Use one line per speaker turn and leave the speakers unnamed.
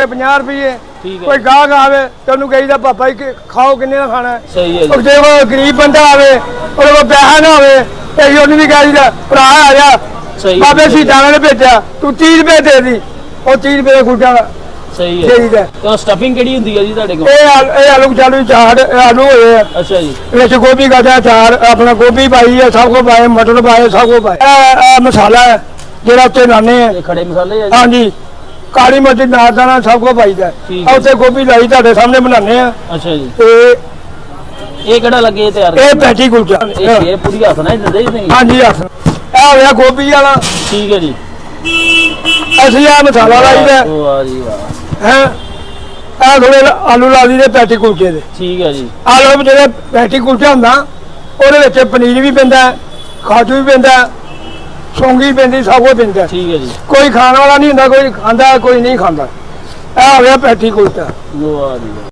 50 रुपये
ठीक है।
कोई गाहक आवे तेन कही पापा जी खाओ किन्ने खाना है।
सही है जी।
जो कोई गरीब बंदा आवे और कोई पैसा ना होवे ते उन्हें भी कही भरा आ जा
सही
बाबे शहीदां ने भेजा तू 30 रुपये दे दी और 30 रुपये का कुलचा
सही है।
ठीक है।
तो स्टफिंग केड़ी हुंदी है जी ਤੁਹਾਡੇ ਕੋਲ?
ਇਹ ਆਲੂ ਚਾਲੂ ਚਾਟ आलू होए
अच्छा जी।
ਵਿੱਚ गोभी का चार अपना गोभी पाई है सब को पाए मटर पाए सब को पाए मसाला है ਜਿਹੜਾ ਉੱਤੇ ਲਾਣੇ ਆ
ਇਹ ਖੜੇ ਮਸਾਲੇ ਆ ਜੀ?
ਹਾਂਜੀ ਕਾਲੀ ਮਿਰਚ ਨਾਰਦਾਨਾ ਸਭ ਕੋ ਪਾਈਦਾ
ਠੀਕ
ਆ ਉੱਤੇ ਗੋਭੀ ਲਾਈ ਤੁਹਾਡੇ ਸਾਹਮਣੇ ਬਣਾਉਂਦੇ ਆ।
ਅੱਛਾ ਜੀ।
ਤੇ
ਇਹ ਕਿਹੜਾ ਲੱਗੇ ਤਿਆਰ?
ਇਹ ਪੈਟੀ ਕੁਲਚਾ
ਇਹ ਪੂਰੀ ਹੱਥ ਨਾਲ ਦਿੰਦੇ ਜੀ ਤੁਸੀਂ?
ਹਾਂਜੀ ਹੱਥ ਇਹ ਹੋਇਆ ਗੋਭੀ ਵਾਲਾ।
ਠੀਕ ਹੈ ਜੀ।
ਅਸੀਂ ਆ ਮਸਾਲਾ ਲਾਈਦਾ
ਵਾਹ ਜੀ ਵਾਹ।
ਹੈ ਇਹ ਥੋੜੇ ਆਲੂ ਲਾ ਦਈਦੇ ਪੈਟੀ ਕੁਲਚੇ ਦੇ।
ਠੀਕ ਹੈ ਜੀ।
ਆਲੂ ਜਿਹੜੇ ਪੈਟੀ ਕੁਲਚਾ ਹੁੰਦਾ ਉਹਦੇ ਵਿੱਚ ਪਨੀਰ ਵੀ ਪੈਂਦਾ ਕਾਜੂ ਵੀ ਪੈਂਦਾ ਸੌਂਗੀ ਪੈਂਦੀ ਸਭ ਕੁਝ ਪੈਂਦਾ।
ਠੀਕ ਹੈ ਜੀ।
ਕੋਈ ਖਾਣ ਵਾਲਾ ਨਹੀਂ ਹੁੰਦਾ ਕੋਈ ਖਾਂਦਾ ਕੋਈ ਨਹੀਂ ਖਾਂਦਾ। ਇਹ ਹੋ ਗਿਆ ਪੈਟੀ ਕੁਲਚਾ।
ਵਾਹ ਜੀ ਵਾਹ।